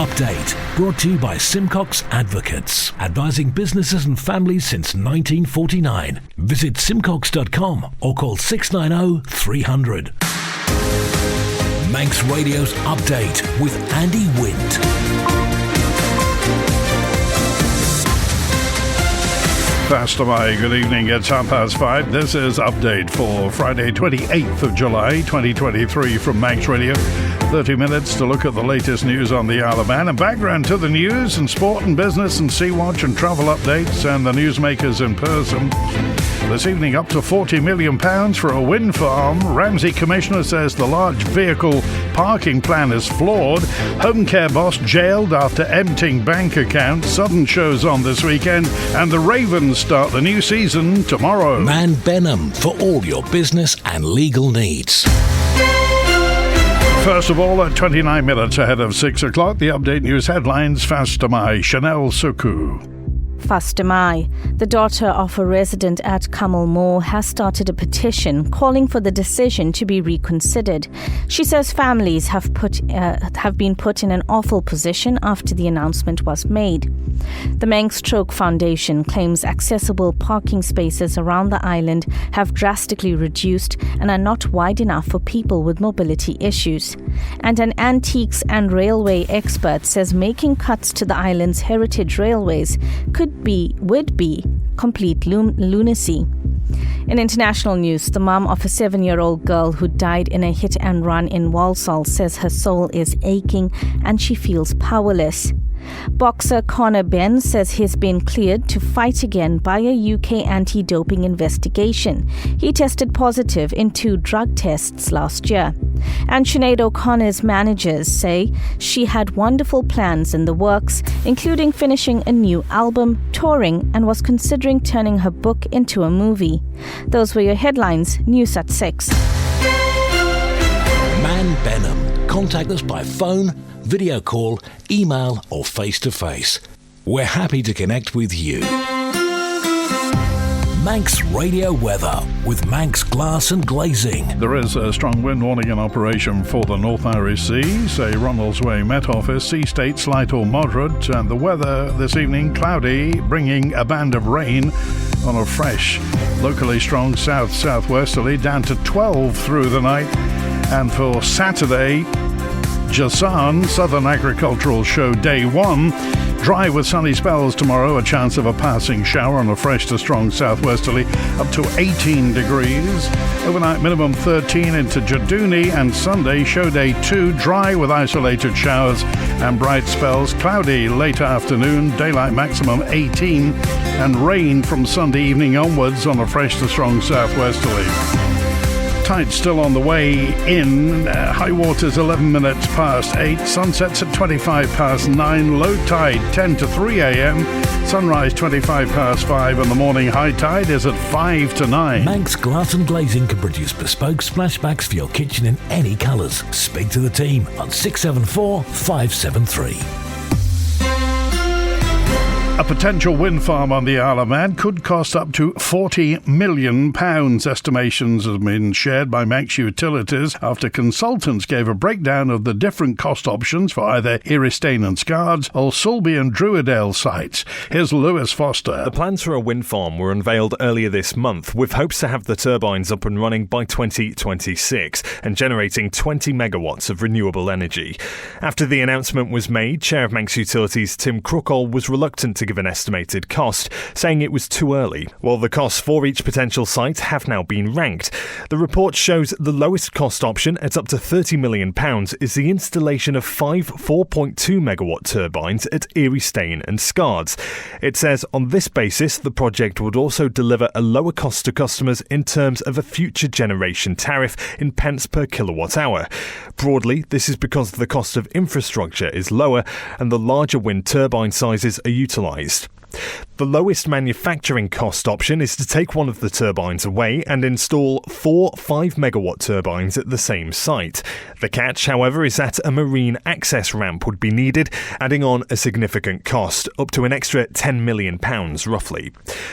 Update, brought to you by Simcox Advocates, advising businesses and families since 1949. Visit simcox.com or call 690 300. Manx Radio's Update with Andy Wint. Fastamai, good evening. It's 5:30. This is Update for Friday, 28th of July, 2023 from Manx Radio. 30 minutes to look at the latest news on the Isle of Man and background to the news and sport and business and Sea Watch and travel updates and the newsmakers in person. This evening, up to £40 million for a wind farm. Ramsey Commissioner says the large vehicle parking plan is flawed. Home care boss jailed after emptying bank accounts. Southern shows on this weekend. And the Ravens start the new season tomorrow. Man Benham for all your business and legal needs. First of all, at 29 minutes ahead of 6 o'clock, the Update News headlines. Fastamai, Chanel Suku. Fastamai, the daughter of a resident at Cummal Mooar, has started a petition calling for the decision to be reconsidered. She says families have been put in an awful position after the announcement was made. The Manx Stroke Foundation claims accessible parking spaces around the island have drastically reduced and are not wide enough for people with mobility issues. And an antiques and railway expert says making cuts to the island's heritage railways would be complete lunacy. In international news, the mum of a 7-year-old girl who died in a hit and run in Walsall says her soul is aching and she feels powerless. Boxer Conor Benn says he's been cleared to fight again by a UK anti-doping investigation. He tested positive in 2 drug tests last year. And Sinead O'Connor's managers say she had wonderful plans in the works, including finishing a new album, touring, and was considering turning her book into a movie. Those were your headlines. News at 6. Man Benham. Contact us by phone, video call, email or face-to-face. We're happy to connect with you. Manx Radio weather with Manx Glass and Glazing. There is a strong wind warning in operation for the North Irish Sea, say Ronaldsway Met Office. Sea state slight or moderate, and the weather this evening cloudy, bringing a band of rain on a fresh, locally strong south-southwesterly down to 12 through the night. And for Saturday, Jasan, Southern Agricultural Show Day 1. Dry with sunny spells tomorrow, a chance of a passing shower on a fresh to strong southwesterly, up to 18 degrees. Overnight minimum 13 into Jadooni, and Sunday, Show Day 2, dry with isolated showers and bright spells. Cloudy late afternoon, daylight maximum 18, and rain from Sunday evening onwards on a fresh to strong southwesterly. Tide still on the way in. High water's 11 minutes past 8. Sunsets at 25 past 9. Low tide 10 to 3 a.m. Sunrise 25 past 5. And the morning high tide is at 5 to 9. Manx Glass and Glazing can produce bespoke splashbacks for your kitchen in any colours. Speak to the team on 674 573. A potential wind farm on the Isle of Man could cost up to £40 million. Estimations have been shared by Manx Utilities after consultants gave a breakdown of the different cost options for either Eristane and Scards or Sulby and Druidale sites. Here's Lewis Foster. The plans for a wind farm were unveiled earlier this month, with hopes to have the turbines up and running by 2026 and generating 20 megawatts of renewable energy. After the announcement was made, Chair of Manx Utilities Tim Crookall was reluctant to give an estimated cost, saying it was too early. While the costs for each potential site have now been ranked, the report shows the lowest cost option at up to £30 million is the installation of 5 4.2 megawatt turbines at Eristane and Scards. It says on this basis the project would also deliver a lower cost to customers in terms of a future generation tariff in pence per kilowatt hour. Broadly, this is because the cost of infrastructure is lower and the larger wind turbine sizes are utilised. The lowest manufacturing cost option is to take one of the turbines away and install 4 5-megawatt turbines at the same site. The catch, however, is that a marine access ramp would be needed, adding on a significant cost, up to an extra £10 million roughly.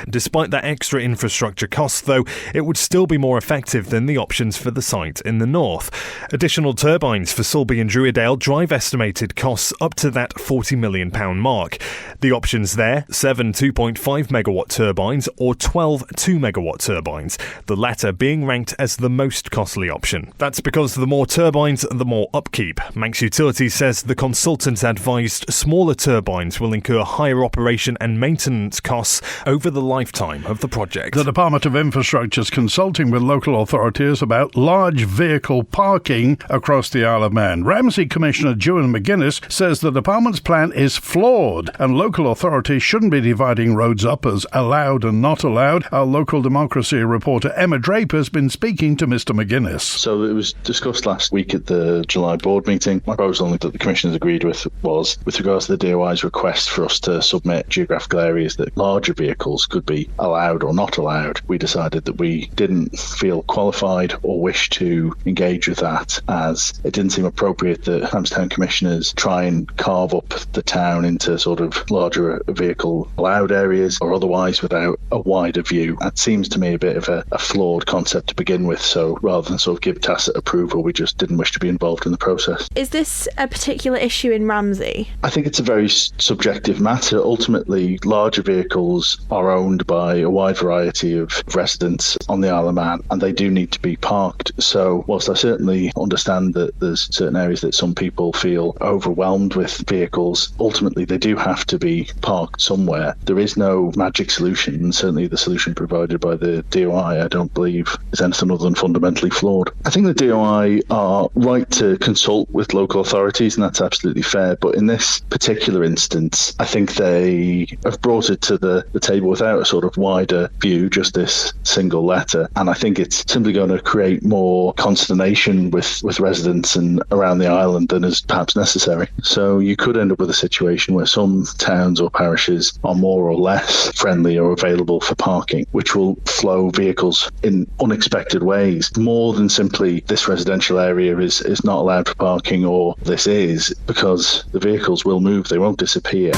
Despite that extra infrastructure cost, though, it would still be more effective than the options for the site in the north. Additional turbines for Sulby and Druidale drive estimated costs up to that £40 million mark. The options there, 7 2.5 megawatt turbines or 12 2 megawatt turbines, the latter being ranked as the most costly option. That's because the more turbines, the more upkeep. Manx Utilities says the consultant advised smaller turbines will incur higher operation and maintenance costs over the lifetime of the project. The Department of Infrastructure is consulting with local authorities about large vehicle parking across the Isle of Man. Ramsey Commissioner Ewan McGuinness says the department's plan is flawed and local authorities shouldn't be dividing roads up as allowed and not allowed. Our local democracy reporter Emma Draper has been speaking to Mr McGuinness. So it was discussed last week at the July board meeting. My proposal that the Commissioners agreed with was, with regards to the DOI's request for us to submit geographical areas that larger vehicles could be allowed or not allowed, we decided that we didn't feel qualified or wish to engage with that, as it didn't seem appropriate that Hampstead Commissioners try and carve up the town into sort of larger vehicle allowed areas or otherwise without a wider view. That seems to me a bit of a flawed concept to begin with, so rather than sort of give tacit approval, we just didn't wish to be involved in the process. Is this a particular issue in Ramsey? I think it's a very subjective matter. Ultimately, larger vehicles are owned by a wide variety of residents on the Isle of Man, and they do need to be parked. So whilst I certainly understand that there's certain areas that some people feel overwhelmed with vehicles, ultimately they do have to be parked somewhere. There is no magic solution, and certainly the solution provided by the DOI I don't believe is anything other than fundamentally flawed. I think the DOI are right to consult with local authorities, and that's absolutely fair, but in this particular instance I think they have brought it to the table without a sort of wider view, just this single letter, and I think it's simply going to create more consternation with residents and around the island than is perhaps necessary. So you could end up with a situation where some towns or parishes are more or less friendly or available for parking, which will flow vehicles in unexpected ways, more than simply this residential area is not allowed for parking or this is, because the vehicles will move, they won't disappear.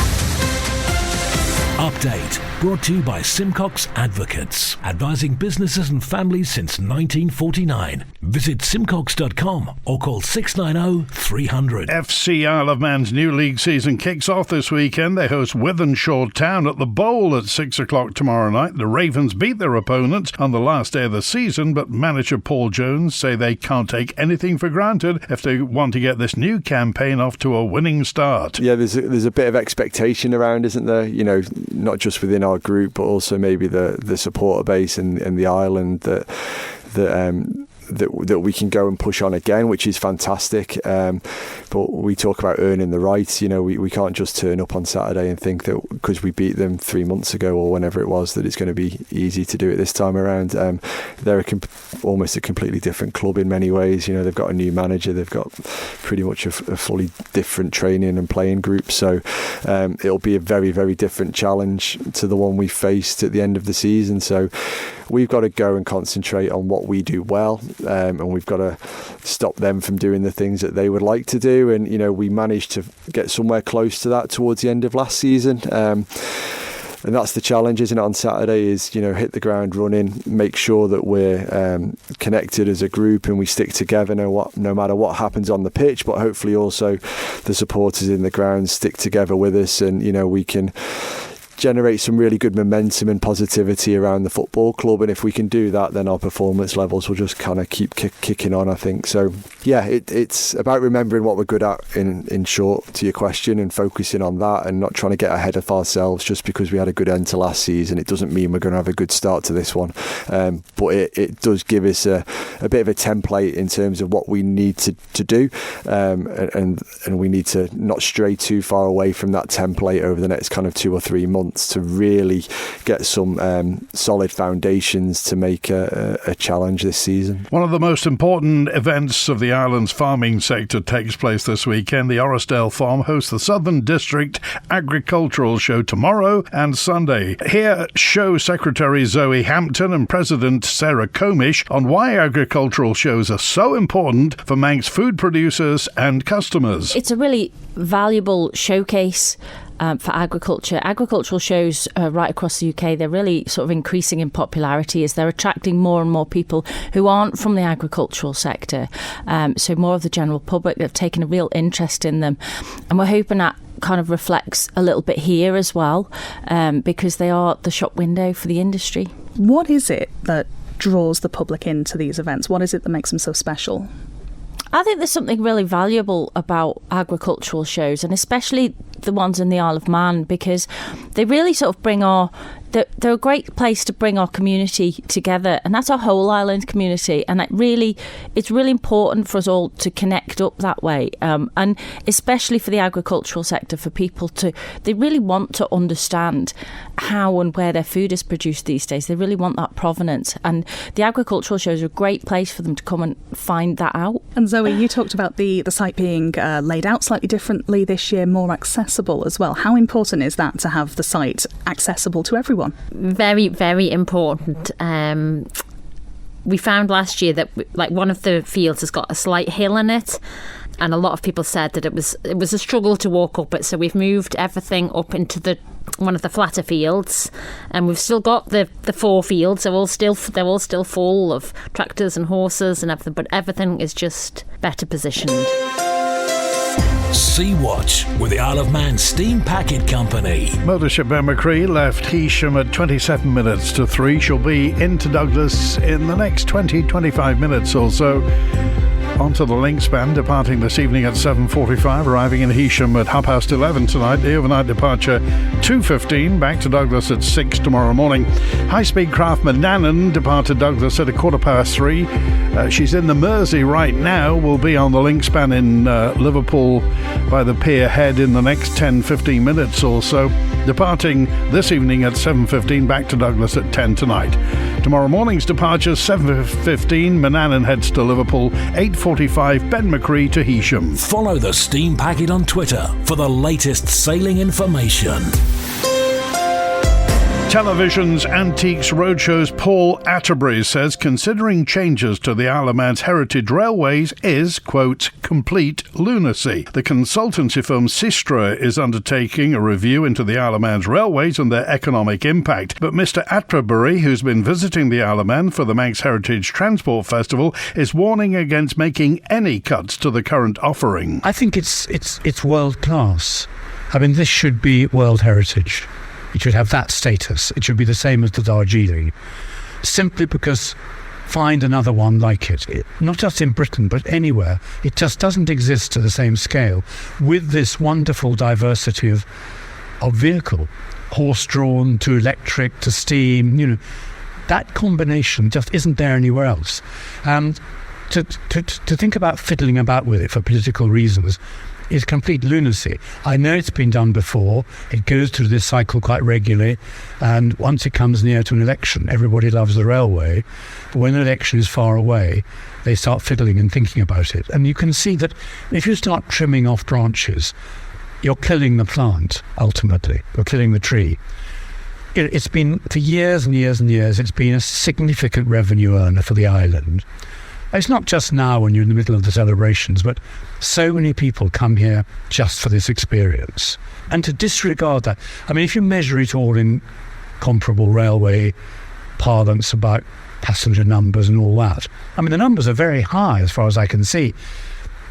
Update brought to you by Simcox Advocates, advising businesses and families since 1949. Visit simcox.com or call 690 300. FC Isle of Man's new league season kicks off this weekend. They host Wythenshawe Town at the Bowl at 6 o'clock tomorrow night. The Ravens beat their opponents on the last day of the season, but manager Paul Jones say they can't take anything for granted if they want to get this new campaign off to a winning start. Yeah, there's a bit of expectation around, isn't there? You know, not just within our group, but also maybe the supporter base and the island that we can go and push on again, which is fantastic. But we talk about earning the right. You know, we can't just turn up on Saturday and think that because we beat them 3 months ago or whenever it was that it's going to be easy to do it this time around. They're almost a completely different club in many ways. You know, they've got a new manager. They've got pretty much a fully different training and playing group. So it'll be a very, very different challenge to the one we faced at the end of the season. So we've got to go and concentrate on what we do well, and we've got to stop them from doing the things that they would like to do. And, you know, we managed to get somewhere close to that towards the end of last season. And that's the challenge, isn't it, on Saturday, is, you know, hit the ground running, make sure that we're connected as a group and we stick together no matter what happens on the pitch, but hopefully also the supporters in the ground stick together with us, and, you know, we can generate some really good momentum and positivity around the football club. And if we can do that, then our performance levels will just kind of keep kicking on, I think. So yeah, it's about remembering what we're good at, in short, to your question, and focusing on that and not trying to get ahead of ourselves just because we had a good end to last season. It doesn't mean we're going to have a good start to this one, but it does give us a bit of a template in terms of what we need to do, and we need to not stray too far away from that template over the next kind of 2 or 3 months. months to really get some solid foundations to make a challenge this season. One of the most important events of the island's farming sector takes place this weekend. The Orrisdale Farm hosts the Southern District Agricultural Show tomorrow and Sunday. Here, Show Secretary Zoe Hampton and President Sarah Comish on why agricultural shows are so important for Manx food producers and customers. It's a really valuable showcase for agriculture. Agricultural shows right across the UK, they're really sort of increasing in popularity as they're attracting more and more people who aren't from the agricultural sector. So more of the general public that have taken a real interest in them. And we're hoping that kind of reflects a little bit here as well, because they are the shop window for the industry. What is it that draws the public into these events? What is it that makes them so special? I think there's something really valuable about agricultural shows, and especially the ones in the Isle of Man, because they really sort of bring they're a great place to bring our community together, and that's our whole island community, and it's really important for us all to connect up that way, and especially for the agricultural sector, for people they really want to understand how and where their food is produced these days. They really want that provenance, and the agricultural shows are a great place for them to come and find that out. And Zoe, you talked about the site being laid out slightly differently this year, more accessible as well. How important is that to have the site accessible to everyone? Very, very important. We found last year that one of the fields has got a slight hill in it, and a lot of people said that it was a struggle to walk up it. So we've moved everything up into one of the flatter fields, and we've still got the 4 fields. They're all still full of tractors and horses and everything, but everything is just better positioned. Sea Watch with the Isle of Man Steam Packet Company. Motorship Macree left Heysham at 27 minutes to 3. She'll be into Douglas in the next 20-25 minutes or so. Onto the link span, departing this evening at 7:45, arriving in Heysham at 11:30 tonight. The overnight departure 2:15, back to Douglas at 6 tomorrow morning. High-speed craft Manannan departed Douglas at 3:15. She's in the Mersey right now. Will be on the link span in Liverpool by the pier head in the next 10-15 minutes or so. Departing this evening at 7:15, back to Douglas at 10 tonight. Tomorrow morning's departure 7:15, Manannan heads to Liverpool, 8:45, Ben Macree to Heysham. Follow the Steam Packet on Twitter for the latest sailing information. Television's Antiques Roadshow's Paul Atterbury says considering changes to the Isle of Man's heritage railways is, quote, complete lunacy. The consultancy firm Sistra is undertaking a review into the Isle of Man's railways and their economic impact. But Mr. Atterbury, who's been visiting the Isle of Man for the Manx Heritage Transport Festival, is warning against making any cuts to the current offering. I think it's world class. I mean, this should be World Heritage. It should have that status. It should be the same as the Darjeeling. Simply because find another one like it. Not just in Britain, but anywhere. It just doesn't exist to the same scale with this wonderful diversity of vehicle. Horse-drawn to electric to steam, that combination just isn't there anywhere else. And to think about fiddling about with it for political reasons is complete lunacy. I know it's been done before. It goes through this cycle quite regularly, and once it comes near to an election, everybody loves the railway. But when an election is far away, they start fiddling and thinking about it. And you can see that if you start trimming off branches, you're killing the plant, ultimately. You're killing the tree. It's been, for years and years and years, it's been a significant revenue earner for the island. It's not just now when you're in the middle of the celebrations, but so many people come here just for this experience. And to disregard that, I mean, if you measure it all in comparable railway parlance about passenger numbers and all that, I mean, the numbers are very high as far as I can see,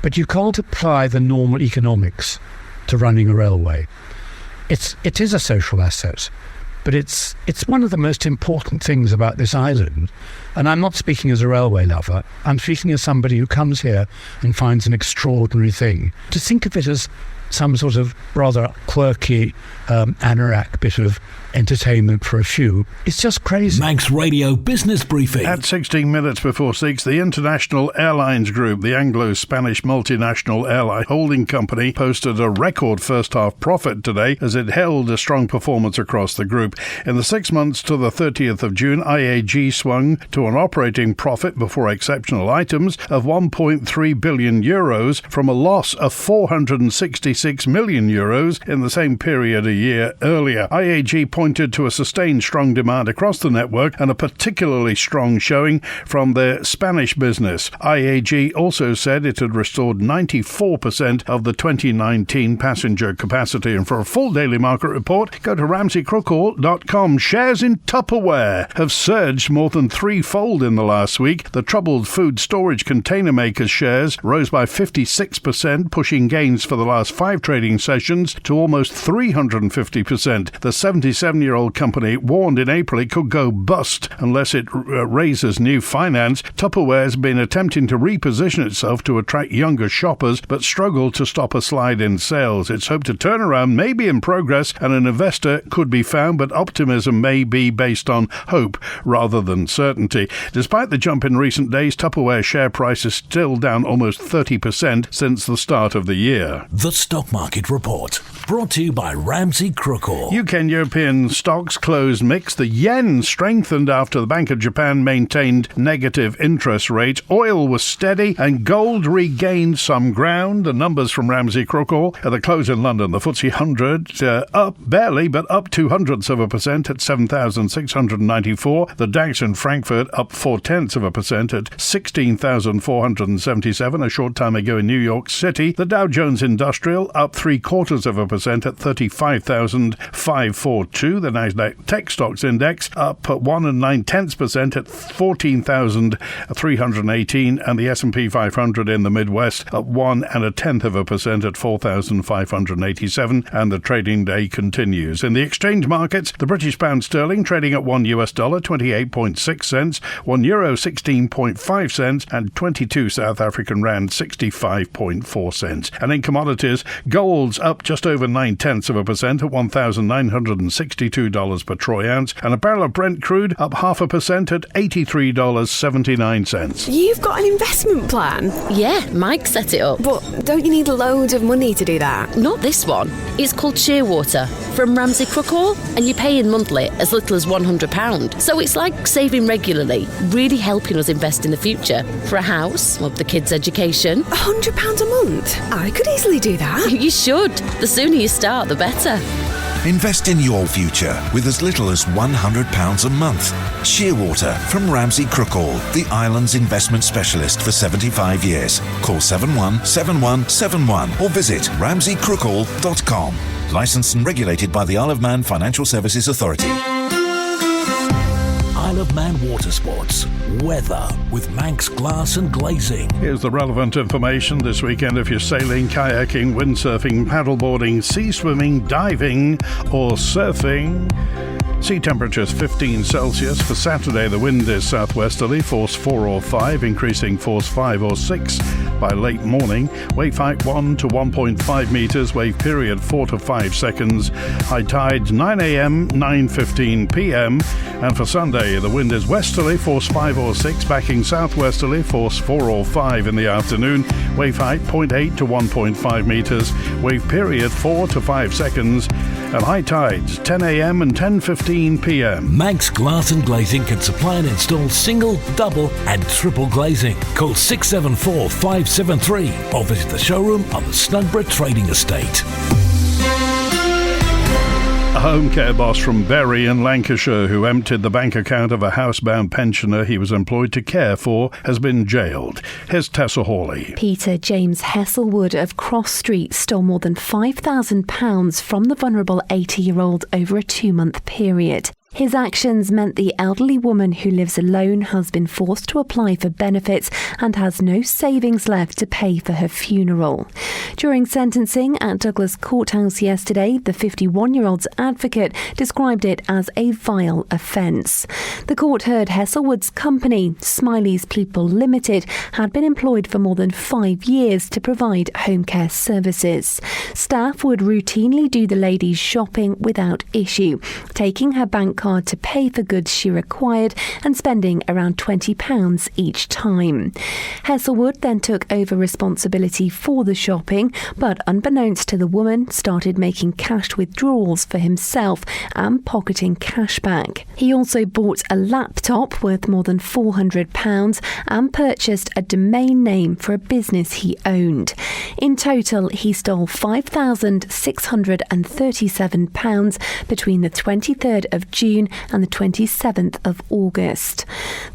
but you can't apply the normal economics to running a railway. It is a social asset, but it's one of the most important things about this island. And I'm not speaking as a railway lover. I'm speaking as somebody who comes here and finds an extraordinary thing. To think of it as some sort of rather quirky anorak bit of entertainment for a few. It's just crazy. Manx Radio Business Briefing. At 16 minutes before 6, the International Airlines Group, the Anglo-Spanish multinational airline holding company, posted a record first-half profit today as it held a strong performance across the group. In the 6 months to the 30th of June, IAG swung to an operating profit before exceptional items of €1.3 billion from a loss of €466 million in the same period a year earlier. IAG pointed to a sustained strong demand across the network and a particularly strong showing from their Spanish business. IAG also said it had restored 94% of the 2019 passenger capacity. And for a full daily market report, go to ramseycrookall.com. Shares in Tupperware have surged more than threefold in the last week. The troubled food storage container makers shares rose by 56%, pushing gains for the last 5 trading sessions to almost 350%. The 77-year-old company warned in April it could go bust unless it raises new finance. Tupperware has been attempting to reposition itself to attract younger shoppers, but struggled to stop a slide in sales. Its hope to turn around may be in progress, and an investor could be found, but optimism may be based on hope rather than certainty. Despite the jump in recent days, Tupperware share price is still down almost 30% since the start of the year. The Stock Market Report, brought to you by Ramsey Crookall. UK and European stocks closed mixed. The yen strengthened after the Bank of Japan maintained negative interest rates. Oil was steady and gold regained some ground. The numbers from Ramsey Crookall at the close in London. The FTSE 100 up barely, but up 0.02% at 7,694. The DAX in Frankfurt up 0.4% at 16,477. A short time ago in New York City, the Dow Jones Industrial up 0.75% at 35,542. The Nasdaq Tech Stocks Index up 1.9% at 14,318, and the S&P 500 in the Midwest up 1.1% at 4,587. And the trading day continues. In the exchange markets, the British pound sterling trading at $1 28.6 cents, €1 16.5 cents, and 22 South African rand 65.4 cents. And in commodities, gold's up just over 0.9% at $1,962 per troy ounce, and a barrel of Brent crude up 0.5% at $83.79. You've got an investment plan? Yeah, Mike set it up. But don't you need loads of money to do that? Not this one. It's called Shearwater from Ramsey Crookall, and you pay in monthly as little as £100. So it's like saving regularly, really helping us invest in the future. For a house, or the kids' education. £100 a month? I could easily do that. You should. The sooner you start, the better. Invest in your future with as little as £100 a month. Shearwater from Ramsey Crookall, the island's investment specialist for 75 years. Call 717171 or visit ramseycrookall.com. Licensed and regulated by the Isle of Man Financial Services Authority. Isle of Man Water Sports. Weather with Manx Glass and Glazing. Here's the relevant information this weekend if you're sailing, kayaking, windsurfing, paddleboarding, sea swimming, diving or surfing. Sea temperatures 15 Celsius. For Saturday, the wind is southwesterly, force 4 or 5, increasing force 5 or 6 by late morning. Wave height 1 to 1.5 metres, wave period 4 to 5 seconds. High tides 9 a.m, 9:15 p.m. And for Sunday, the wind is westerly, force 5 or 6, backing southwesterly, force 4 or 5 in the afternoon. Wave height 0.8 to 1.5 metres, wave period 4 to 5 seconds. And high tides 10 a.m. and 10:15 p.m. Manx Glass and Glazing can supply and install single, double and triple glazing. Call 674 573 or visit the showroom on the Snugborough Trading Estate. A home care boss from Bury in Lancashire who emptied the bank account of a housebound pensioner he was employed to care for has been jailed. Here's Tessa Hawley. Peter James Hesselwood of Cross Street stole more than £5,000 from the vulnerable 80-year-old over a 2-month period. His actions meant the elderly woman who lives alone has been forced to apply for benefits and has no savings left to pay for her funeral. During sentencing at Douglas Courthouse yesterday, the 51-year-old's advocate described it as a vile offence. The court heard Hesselwood's company, Smiley's People Limited, had been employed for more than 5 years to provide home care services. Staff would routinely do the lady's shopping without issue, taking her bank card to pay for goods she required and spending around £20 each time. Hesselwood then took over responsibility for the shopping, but unbeknownst to the woman, started making cash withdrawals for himself and pocketing cash back. He also bought a laptop worth more than £400 and purchased a domain name for a business he owned. In total, he stole £5,637 between the 23rd of June and the 27th of August.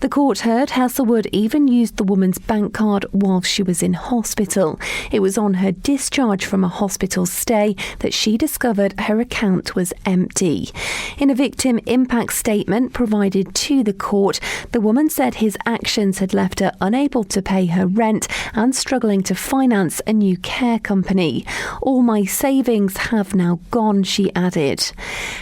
The court heard Hesselwood even used the woman's bank card while she was in hospital. It was on her discharge from a hospital stay that she discovered her account was empty. In a victim impact statement provided to the court, the woman said his actions had left her unable to pay her rent and struggling to finance a new care company. "All my savings have now gone," she added.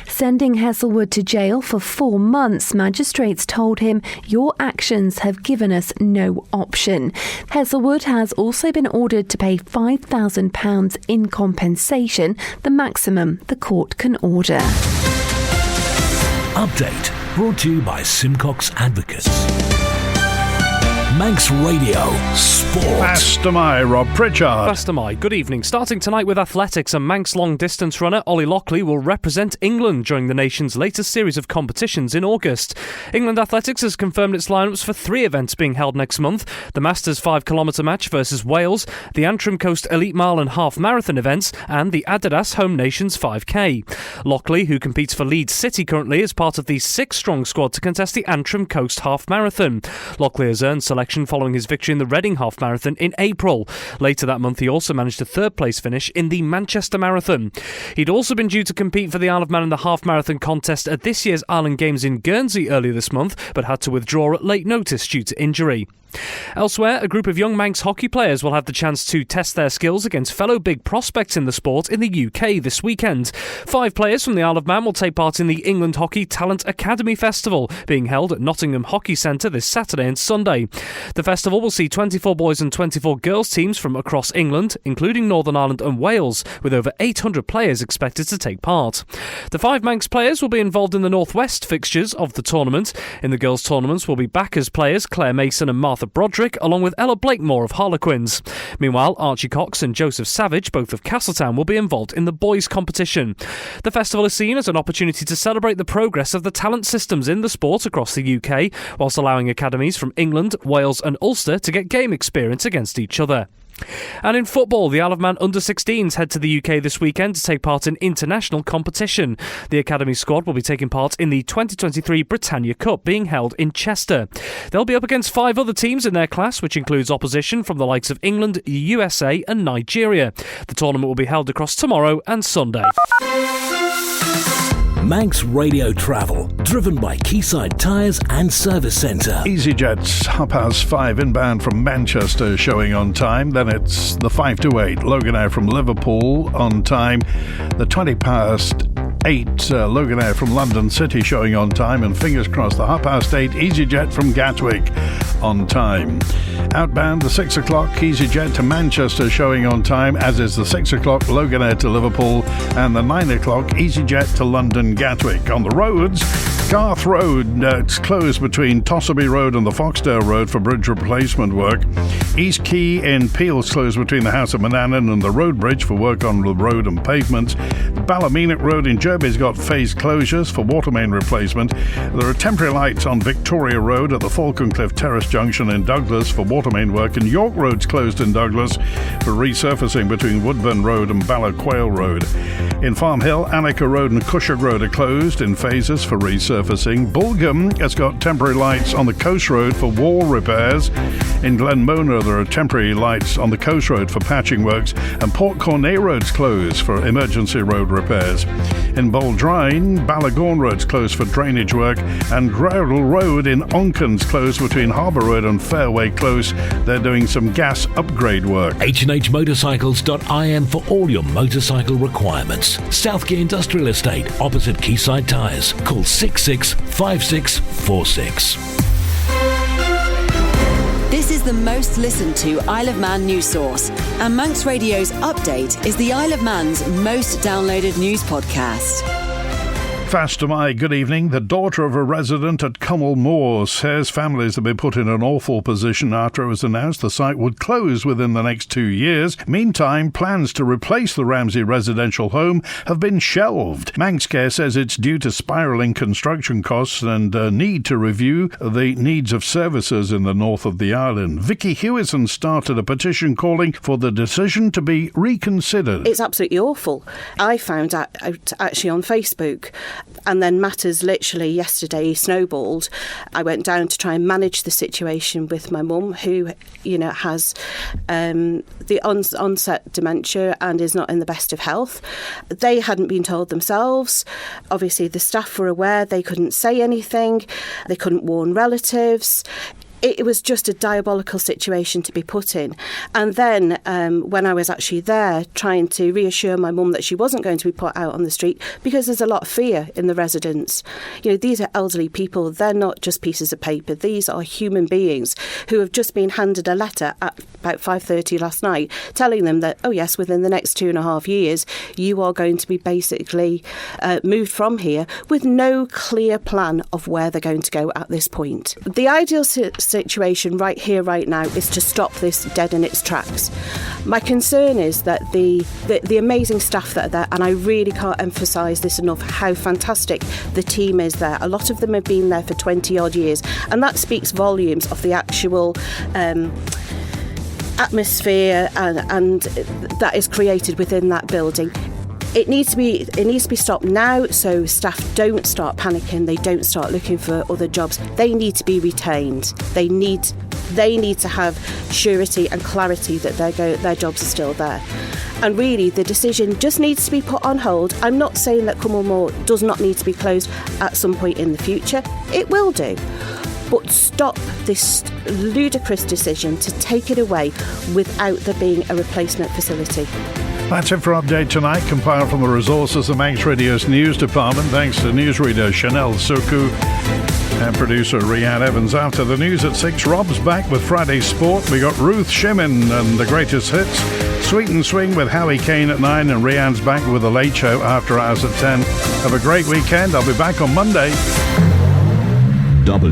Sending Hesselwood to jail for 4 months, magistrates told him, "Your actions have given us no option." Hesselwood has also been ordered to pay £5,000 in compensation, the maximum the court can order. Update brought to you by Simcox Advocates. Manx Radio Sport. Faster my Rob Pritchard. Faster my, good evening. Starting tonight with athletics, and Manx long distance runner Ollie Lockley will represent England during the nation's latest series of competitions in August. England Athletics has confirmed its lineups for 3 events being held next month: the Masters 5-kilometre match versus Wales, the Antrim Coast Elite Mile and Half Marathon events, and the Adidas Home Nations 5K. Lockley, who competes for Leeds City currently, is part of the 6-strong squad to contest the Antrim Coast Half Marathon. Lockley has earned selection following his victory in the Reading Half Marathon in April. Later that month, he also managed a 3rd-place finish in the Manchester Marathon. He'd also been due to compete for the Isle of Man in the Half Marathon contest at this year's Island Games in Guernsey earlier this month, but had to withdraw at late notice due to injury. Elsewhere, a group of young Manx hockey players will have the chance to test their skills against fellow big prospects in the sport in the UK this weekend. 5 players from the Isle of Man will take part in the England Hockey Talent Academy Festival, being held at Nottingham Hockey Centre this Saturday and Sunday. The festival will see 24 boys and 24 girls teams from across England, including Northern Ireland and Wales, with over 800 players expected to take part. The 5 Manx players will be involved in the North West fixtures of the tournament. In the girls' tournaments will be backers players Claire Mason and Martha Broderick, along with Ella Blakemore of Harlequins. Meanwhile, Archie Cox and Joseph Savage, both of Castletown, will be involved in the boys' competition. The festival is seen as an opportunity to celebrate the progress of the talent systems in the sport across the UK, whilst allowing academies from England, Wales and Ulster to get game experience against each other. And in football, the Isle of Man under-16s head to the UK this weekend to take part in international competition. The academy squad will be taking part in the 2023 Britannia Cup being held in Chester. They'll be up against 5 other teams in their class, which includes opposition from the likes of England, USA and Nigeria. The tournament will be held across tomorrow and Sunday. Manx Radio Travel, driven by Quayside Tyres and Service Centre. EasyJet's 5:30 inbound from Manchester showing on time. Then it's the 5:28 Loganair from Liverpool on time. The 8:20 Loganair from London City showing on time. And fingers crossed, the 8:30 EasyJet from Gatwick on time. Outbound, the 6 o'clock EasyJet to Manchester showing on time, as is the 6 o'clock Loganair to Liverpool and the 9 o'clock EasyJet to London Gatwick. On the roads, Garth Road, it's closed between Tosserby Road and the Foxdale Road for bridge replacement work. East Quay in Peel's closed between the House of Manannan and the Road Bridge for work on the road and pavement. Ballymena Road in Derby's got phased closures for water main replacement. There are temporary lights on Victoria Road at the Falconcliffe Terrace Junction in Douglas for water main work, and York Road's closed in Douglas for resurfacing between Woodburn Road and Ballaquail Road. In Farm Hill, Annika Road and Cushag Road are closed in phases for resurfacing. resurfacing. Bulgham has got temporary lights on the coast road for wall repairs. In Glenmona, there are temporary lights on the coast road for patching works, and Port Cornet Road's closed for emergency road repairs. In Baldrine, Ballagorn Road's closed for drainage work, and Growdle Road in Onken's closed between Harbour Road and Fairway Close. They're doing some gas upgrade work. H&H Motorcycles.im for all your motorcycle requirements. Southgate Industrial Estate, opposite Quayside Tyres. Call 665646. This is the most listened to Isle of Man news source, and Manx Radio's Update is the Isle of Man's most downloaded news podcast. Fast to my good evening. The daughter of a resident at Cummal Mooar says families have been put in an awful position after it was announced the site would close within the next 2 years. Meantime, plans to replace the Ramsey residential home have been shelved. Manxcare says it's due to spiralling construction costs and a need to review the needs of services in the north of the island. Vicky Hewison started a petition calling for the decision to be reconsidered. It's absolutely awful. I found out actually on Facebook, and then matters literally yesterday snowballed. I went down to try and manage the situation with my mum, who, has the onset dementia and is not in the best of health. They hadn't been told themselves. Obviously, the staff were aware. They couldn't say anything. They couldn't warn relatives. It was just a diabolical situation to be put in. And then when I was actually there trying to reassure my mum that she wasn't going to be put out on the street, because there's a lot of fear in the residents. These are elderly people. They're not just pieces of paper. These are human beings who have just been handed a letter at about 5:30 last night telling them that, oh yes, within the next 2.5 years, you are going to be basically moved from here with no clear plan of where they're going to go at this point. The ideal situation right here, right now, is to stop this dead in its tracks. My concern is that the amazing staff that are there, and I really can't emphasise this enough, how fantastic the team is there. A lot of them have been there for 20 odd years, and that speaks volumes of the actual atmosphere and that is created within that building. It needs to be stopped now, so staff don't start panicking. They don't start looking for other jobs. They need to be retained. They need to have surety and clarity that their jobs are still there. And really, the decision just needs to be put on hold. I'm not saying that Cummal Mooar does not need to be closed at some point in the future. It will do. But stop this ludicrous decision to take it away without there being a replacement facility. That's it for Update Tonight, compiled from the resources of Manx Radio's news department. Thanks to newsreader Chanel Suku and producer Rhiann Evans. After the news at 6, Rob's back with Friday's Sport. We got Ruth Shimmin and the greatest hits. Sweet and Swing with Howie Kane at 9, and Rhiann's back with the Late Show after hours at 10. Have a great weekend. I'll be back on Monday. WINT